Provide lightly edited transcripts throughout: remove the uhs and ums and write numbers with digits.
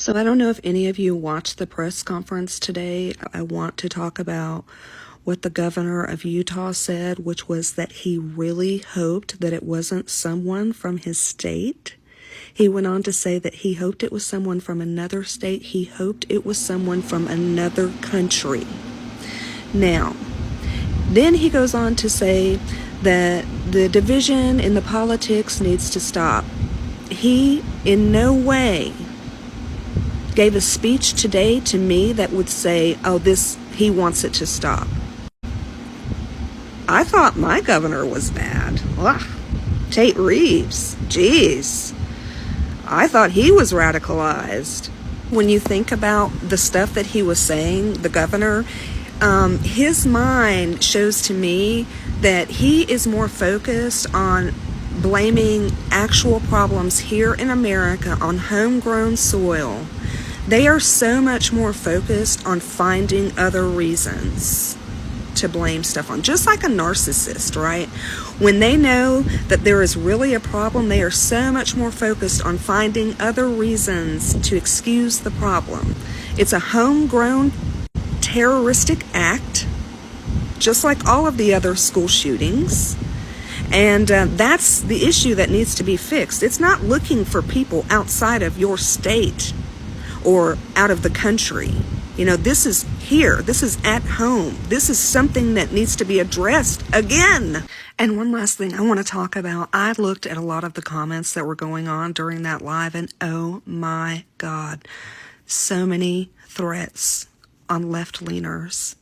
So I don't know if any of you watched the press conference today. I want to talk about what the governor of Utah said, which was that he really hoped that it wasn't someone from his state. He went on to say that he hoped it was someone from another state. He hoped it was someone from another country. Now, then he goes on to say that the division in the politics needs to stop. He in no way gave a speech today to me that would say, oh, he wants it to stop. I thought my governor was bad. Ugh. Tate Reeves, geez. I thought he was radicalized. When you think about the stuff that he was saying, the governor, his mind shows to me that he is more focused on blaming actual problems here in America on homegrown soil. They are so much more focused on finding other reasons to blame stuff on, just like a narcissist, right? When they know that there is really a problem, they are so much more focused on finding other reasons to excuse the problem. It's a homegrown terroristic act, just like all of the other school shootings. And that's the issue that needs to be fixed. It's not looking for people outside of your state or out of the country. You know, this is here. This is at home. This is something that needs to be addressed again. And one last thing I want to talk about. I looked at a lot of the comments that were going on during that live, and oh my God, so many threats on left-leaners.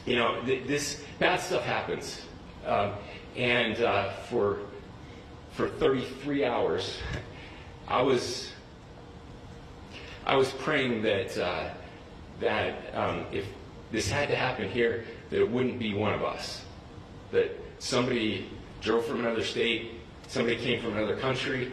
You know, this bad stuff happens. And for 33 hours, I was praying that if this had to happen here, that it wouldn't be one of us. That somebody drove from another state, somebody came from another country.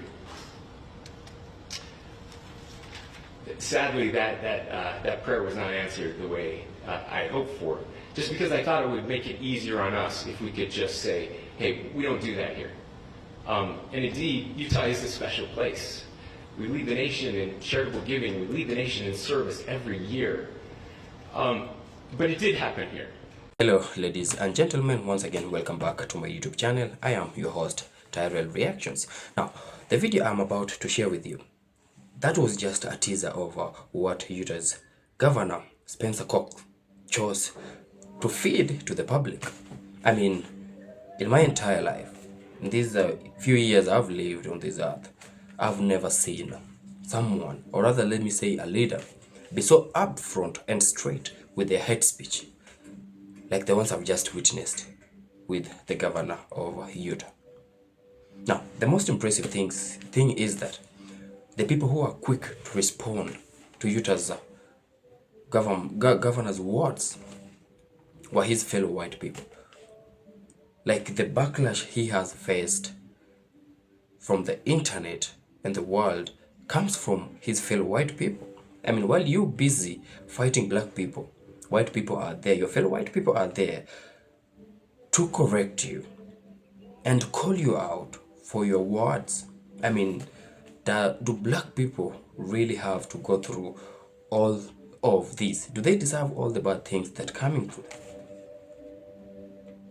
Sadly, that prayer was not answered the way I hoped for. Just because I thought it would make it easier on us if we could just say, hey, we don't do that here. And indeed, Utah is a special place. We lead the nation in charitable giving. We lead the nation in service every year. But it did happen here. Hello, ladies and gentlemen. Once again, welcome back to my YouTube channel. I am your host, Tyrell Reactions. Now, the video I'm about to share with you, that was just a teaser of what Utah's governor, Spencer Cox, chose to feed to the public. I mean, in my entire life, in these few years I've lived on this earth, I've never seen someone, or rather let me say a leader, be so upfront and straight with their hate speech like the ones I've just witnessed with the governor of Utah. Now, the most impressive thing is that the people who are quick to respond to Utah's governor's words were his fellow white people. Like the backlash he has faced from the internet and the world comes from his fellow white people. I mean, while you're busy fighting black people, white people are there, your fellow white people are there to correct you and call you out for your words. I mean, do black people really have to go through all of this? Do they deserve all the bad things that are coming to them?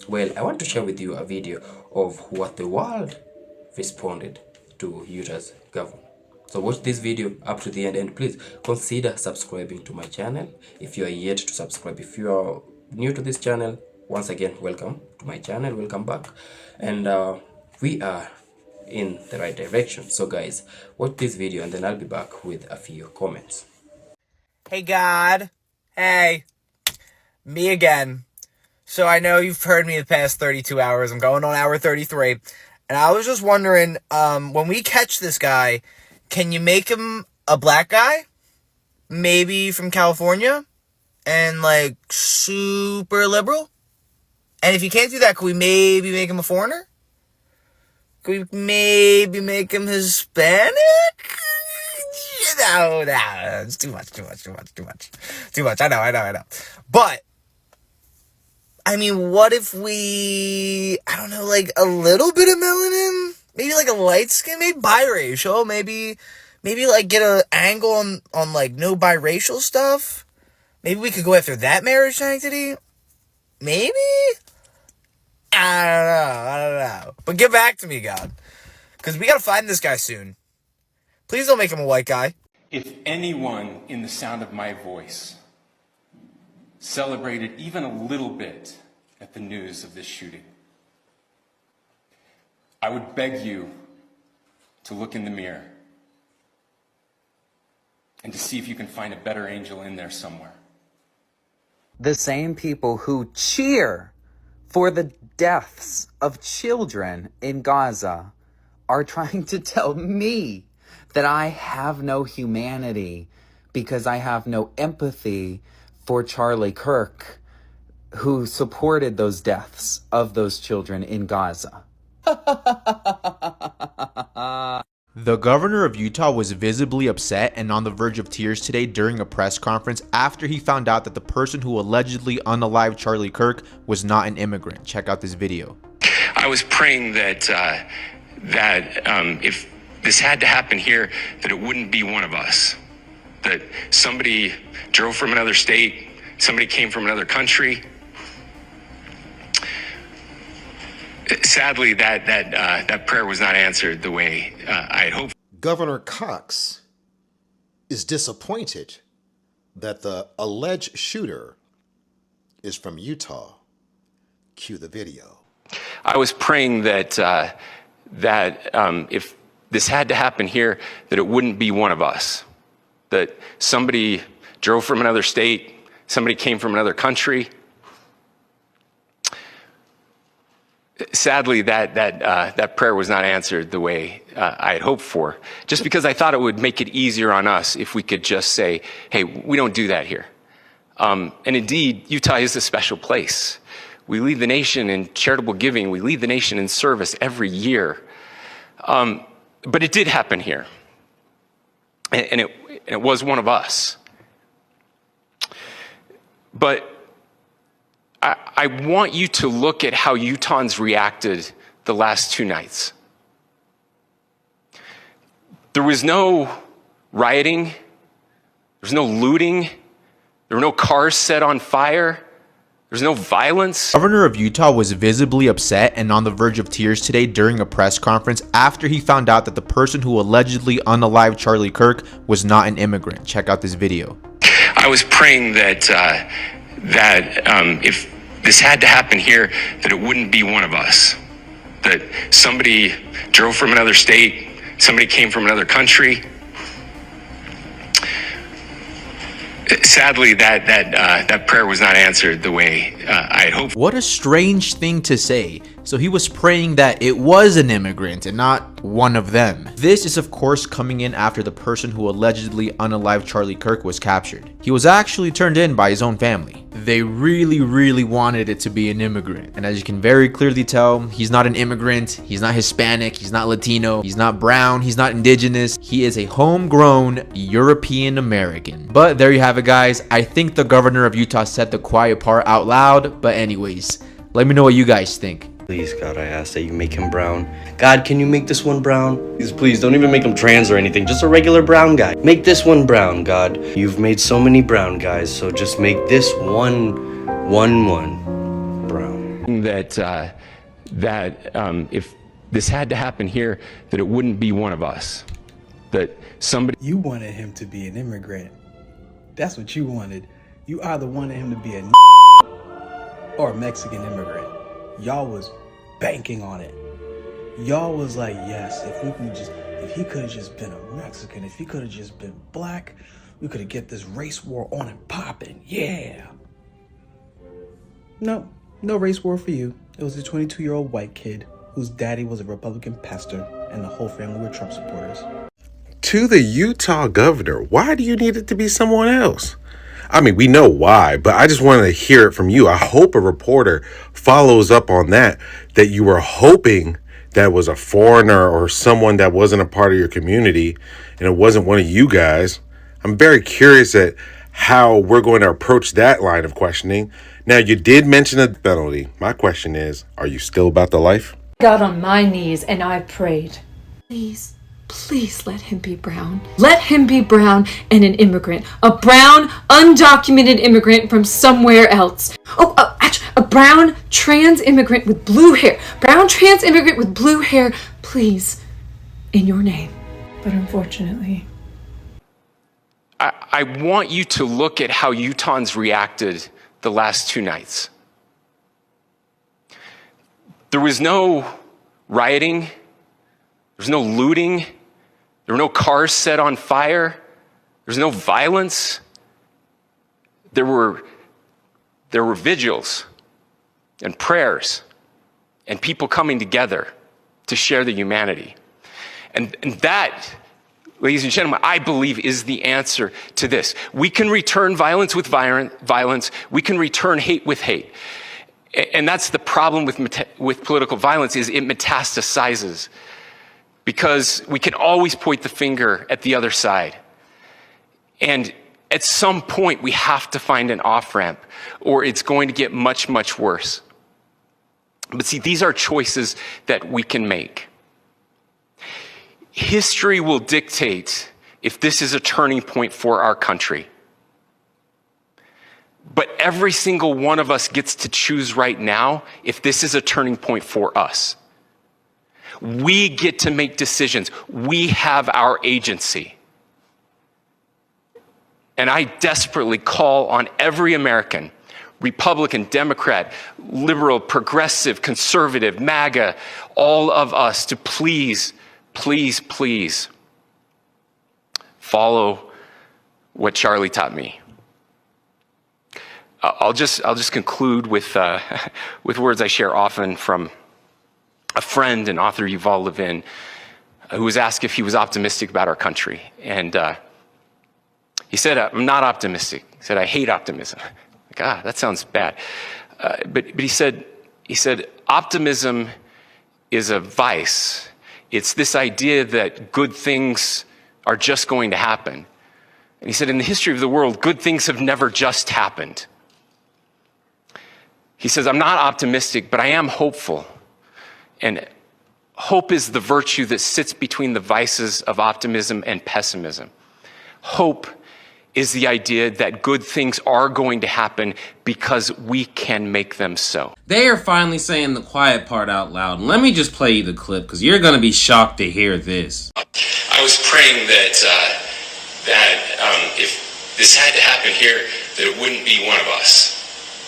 Well, I want to share with you a video of what the world responded to Utah's governor. So watch this video up to the end, and please consider subscribing to my channel if you are yet to subscribe. If you are new to this channel, once again, welcome to my channel, welcome back. And we are in the right direction. So guys, watch this video and then I'll be back with a few comments. Hey God, hey, me again. So I know you've heard me the past 32 hours. I'm going on hour 33. And I was just wondering, when we catch this guy, can you make him a black guy? Maybe from California? And like super liberal? And if you can't do that, could we maybe make him a foreigner? Could we maybe make him Hispanic? No, it's too much. I know. But I mean, what if we, I don't know, like a little bit of melanin? Maybe like a light skin, maybe biracial, maybe Maybe like get an angle on like no biracial stuff. Maybe we could go after that marriage sanctity. Maybe? I don't know. But get back to me, God. Because we got to find this guy soon. Please don't make him a white guy. If anyone in the sound of my voice celebrated even a little bit at the news of this shooting, I would beg you to look in the mirror and to see if you can find a better angel in there somewhere. The same people who cheer for the deaths of children in Gaza are trying to tell me that I have no humanity because I have no empathy for Charlie Kirk, who supported those deaths of those children in Gaza. The governor of Utah was visibly upset and on the verge of tears today during a press conference after he found out that the person who allegedly unalived Charlie Kirk was not an immigrant. Check out this video. I was praying that if this had to happen here, that it wouldn't be one of us. That somebody drove from another state, somebody came from another country. Sadly, that prayer was not answered the way I had hoped. Governor Cox is disappointed that the alleged shooter is from Utah. Cue the video. I was praying that if this had to happen here, that it wouldn't be one of us. That somebody drove from another state, somebody came from another country. Sadly, that prayer was not answered the way I had hoped for, just because I thought it would make it easier on us if we could just say, hey, we don't do that here. And indeed, Utah is a special place. We lead the nation in charitable giving. We lead the nation in service every year. But it did happen here. And it was one of us. But I want you to look at how Utahns reacted the last two nights. There was no rioting. There was no looting. There were no cars set on fire. There's no violence. The governor of Utah was visibly upset and on the verge of tears today during a press conference after he found out that the person who allegedly unalived Charlie Kirk was not an immigrant. Check out this video. I was praying that if this had to happen here, that it wouldn't be one of us. That somebody drove from another state, somebody came from another country. Sadly, that prayer was not answered the way I had hoped. What a strange thing to say. So he was praying that it was an immigrant and not one of them. This is of course coming in after the person who allegedly unalived Charlie Kirk was captured. He was actually turned in by his own family. They really wanted it to be an immigrant. And as you can very clearly tell, he's not an immigrant, he's not Hispanic, he's not Latino, he's not brown, he's not indigenous. He is a homegrown European American. But there you have it, guys. I think the governor of Utah said the quiet part out loud. But anyways, let me know what you guys think. Please, God, I ask that you make him brown. God, can you make this one brown? Please, don't even make him trans or anything. Just a regular brown guy. Make this one brown, God. You've made so many brown guys, so just make this one brown. That if this had to happen here, that it wouldn't be one of us. That somebody... You wanted him to be an immigrant. That's what you wanted. You either wanted him to be a or a Mexican immigrant. Y'all was banking on it. Y'all was like, yes, if he could have just been a Mexican, if he could have just been black, we could have get this race war on and popping. Yeah. No race war for you. It was a 22-year-old white kid whose daddy was a Republican pastor and the whole family were Trump supporters. To the Utah governor, why do you need it to be someone else? I mean, we know why, but I just wanted to hear it from you. I hope a reporter follows up on that you were hoping that was a foreigner or someone that wasn't a part of your community and it wasn't one of you guys. I'm very curious at how we're going to approach that line of questioning. Now, you did mention a penalty. My question is, are you still about the life? Got on my knees and I prayed. Please Please let him be brown. Let him be brown and an immigrant. A brown, undocumented immigrant from somewhere else. Actually, a brown trans immigrant with blue hair. Brown trans immigrant with blue hair, please, in your name. But unfortunately, I want you to look at how Utahns reacted the last 2 nights. There was no rioting. There was no looting. There were no cars set on fire. There was no violence. There were vigils and prayers and people coming together to share the humanity. And that, ladies and gentlemen, I believe is the answer to this. We can return violence with violence. We can return hate with hate. And that's the problem with political violence, is it metastasizes, because we can always point the finger at the other side. And at some point, we have to find an off-ramp, or it's going to get much, much worse. But see, these are choices that we can make. History will dictate if this is a turning point for our country. But every single one of us gets to choose right now if this is a turning point for us. We get to make decisions. We have our agency. And I desperately call on every American, Republican, Democrat, liberal, progressive, conservative, MAGA, all of us to please, please, please follow what Charlie taught me. I'll just conclude with words I share often from a friend and author, Yuval Levin, who was asked if he was optimistic about our country. And he said, I'm not optimistic. He said, I hate optimism. Like, that sounds bad. But he said, optimism is a vice. It's this idea that good things are just going to happen. And he said, in the history of the world, good things have never just happened. He says, I'm not optimistic, but I am hopeful. And hope is the virtue that sits between the vices of optimism and pessimism. Hope is the idea that good things are going to happen because we can make them so. They are finally saying the quiet part out loud. Let me just play you the clip, because you're going to be shocked to hear this. I was praying that if this had to happen here, that it wouldn't be one of us.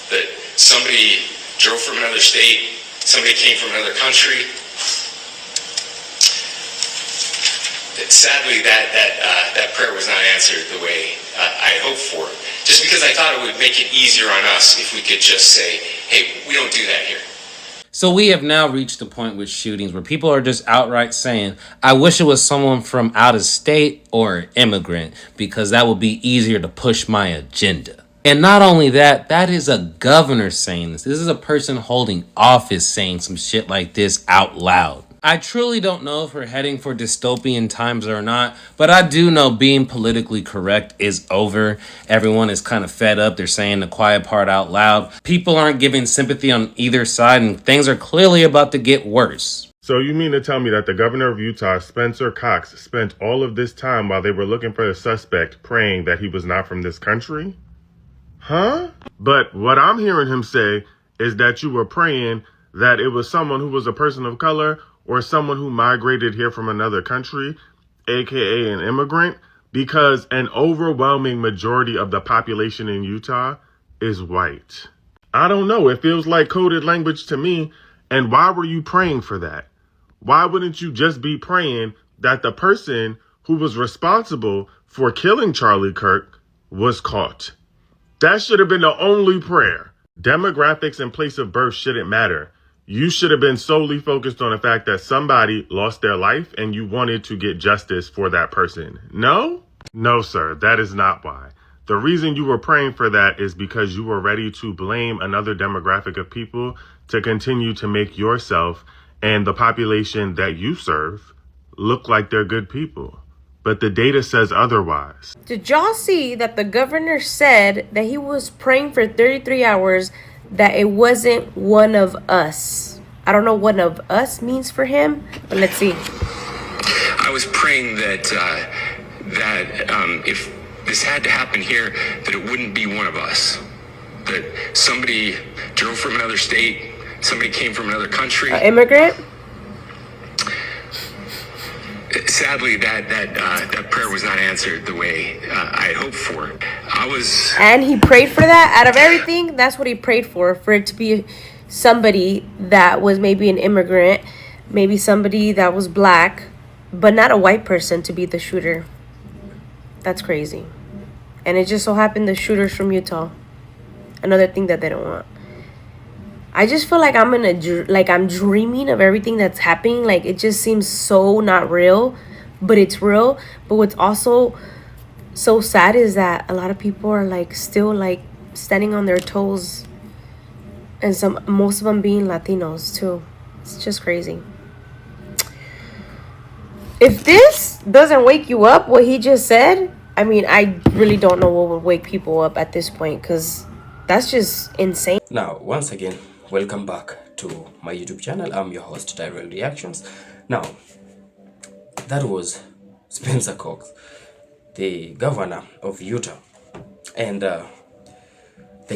That somebody drove from another state, somebody came from another country. Sadly, that prayer was not answered the way I hoped for. Just because I thought it would make it easier on us if we could just say, hey, we don't do that here. So we have now reached the point with shootings where people are just outright saying, I wish it was someone from out of state or an immigrant, because that would be easier to push my agenda. And not only that, that is a governor saying this. This is a person holding office saying some shit like this out loud. I truly don't know if we're heading for dystopian times or not, but I do know being politically correct is over. Everyone is kind of fed up. They're saying the quiet part out loud. People aren't giving sympathy on either side, and things are clearly about to get worse. So you mean to tell me that the governor of Utah, Spencer Cox, spent all of this time while they were looking for the suspect praying that he was not from this country? Huh? But what I'm hearing him say is that you were praying that it was someone who was a person of color or someone who migrated here from another country, aka an immigrant, because an overwhelming majority of the population in Utah is white. I don't know, it feels like coded language to me. And why were you praying for that? Why wouldn't you just be praying that the person who was responsible for killing Charlie Kirk was caught? That should have been the only prayer. Demographics and place of birth shouldn't matter. You should have been solely focused on the fact that somebody lost their life and you wanted to get justice for that person. No? No, sir, that is not why. The reason you were praying for that is because you were ready to blame another demographic of people to continue to make yourself and the population that you serve look like they're good people. But the data says otherwise. Did y'all see that the governor said that he was praying for 33 hours that it wasn't one of us? I don't know what one of us means for him, but let's see. I was praying that if this had to happen here, that it wouldn't be one of us. That somebody drove from another state, somebody came from another country. Immigrant? Sadly, that prayer was not answered the way I had hoped for. And he prayed for that. Out of everything, that's what he prayed for it to be somebody that was maybe an immigrant, maybe somebody that was black, but not a white person to be the shooter. That's crazy. And it just so happened the shooter's from Utah. Another thing that they don't want. I just feel like I'm dreaming of everything that's happening. Like, it just seems so not real, but it's real. But what's also so sad is that a lot of people are like still like standing on their toes, and most of them being Latinos too. It's just crazy. If this doesn't wake you up, what he just said, I mean, I really don't know what would wake people up at this point, because that's just insane. Now, once again, welcome back to my YouTube channel. I'm your host, Tyrell Reactions. Now, that was Spencer Cox, the governor of Utah. And the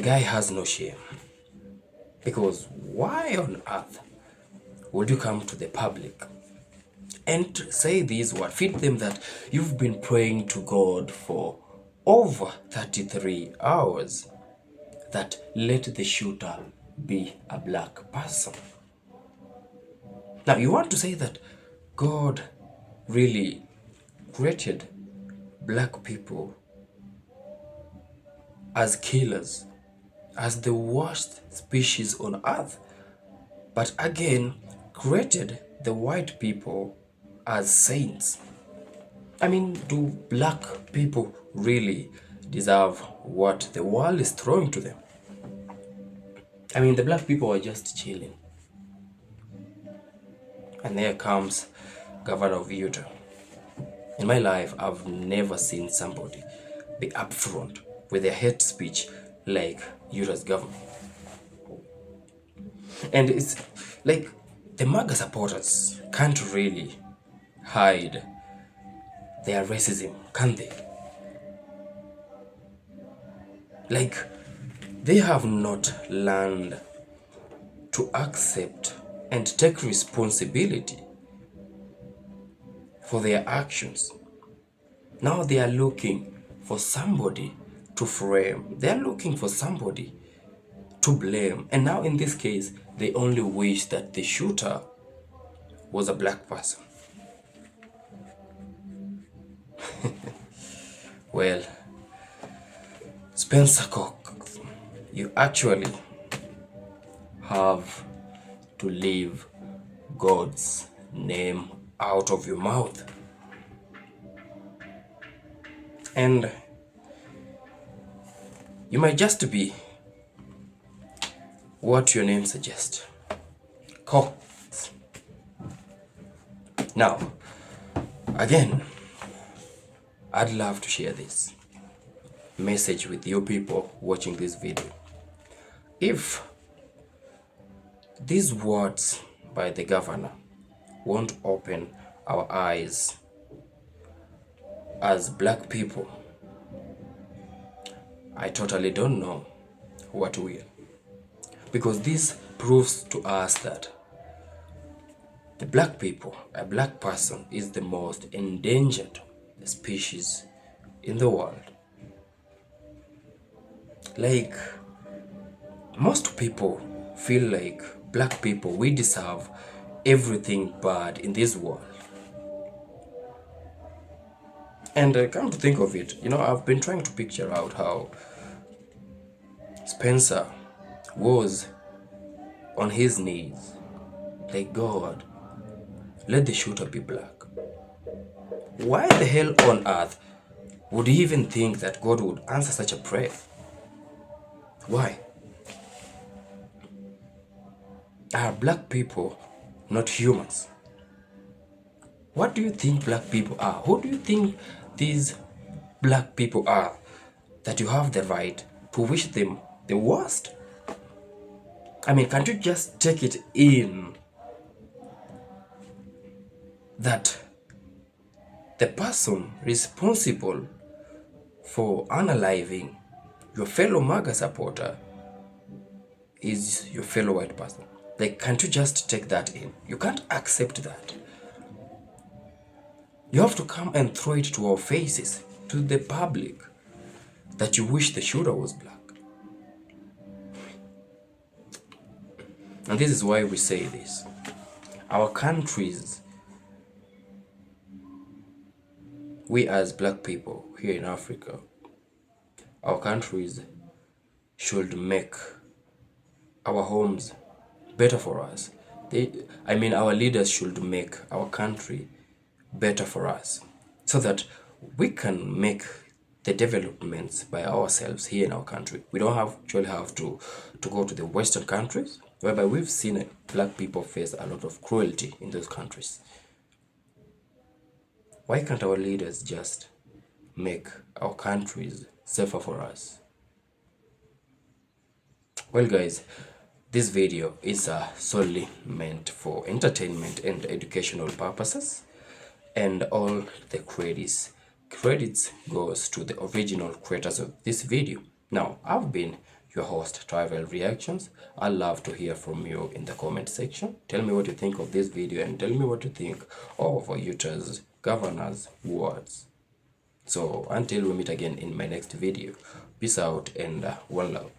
guy has no shame. Because why on earth would you come to the public and say these words, feed them that you've been praying to God for over 33 hours, that let the shooter be a black person? Now, you want to say that God really created black people as killers, as the worst species on earth, but again created the white people as saints. I mean, do black people really deserve what the world is throwing to them? I mean, the black people are just chilling. And there comes Governor of Utah. In my life, I've never seen somebody be upfront with their hate speech like Utah's governor. And it's like the MAGA supporters can't really hide their racism, can they? Like, they have not learned to accept and take responsibility for their actions. Now they are looking for somebody to frame. They are looking for somebody to blame. And now in this case, they only wish that the shooter was a black person. Well, Spencer Cox, you actually have to leave God's name out of your mouth. And you might just be what your name suggests, Cox. Now, again, I'd love to share this message with you people watching this video. If these words by the governor won't open our eyes as black people, I totally don't know what will. Because this proves to us that the black people, a black person, is the most endangered species in the world. Like, most people feel like black people, we deserve everything bad in this world. And come to think of it, you know, I've been trying to picture out how Spencer was on his knees, like, God, let the shooter be black. Why the hell on earth would he even think that God would answer such a prayer? Why? Are black people not humans? What do you think black people are? Who do you think these black people are that you have the right to wish them the worst? I mean, can't you just take it in that the person responsible for unaliving your fellow MAGA supporter is your fellow white person. Like, can't you just take that in? You can't accept that. You have to come and throw it to our faces, to the public, that you wish the shooter was black. And this is why we say this. Our countries, we as black people here in Africa, our countries should make our homes better for us. Our leaders should make our country better for us, so that we can make the developments by ourselves here in our country. We don't actually have to go to the Western countries, whereby we've seen black people face a lot of cruelty in those countries. Why can't our leaders just make our countries safer for us? Well guys, this video is solely meant for entertainment and educational purposes, and all the credits goes to the original creators of this video. Now, I've been your host, Travel Reactions. I love to hear from you in the comment section. Tell me what you think of this video, and tell me what you think of Utah's governor's words. So until we meet again in my next video, peace out and one love.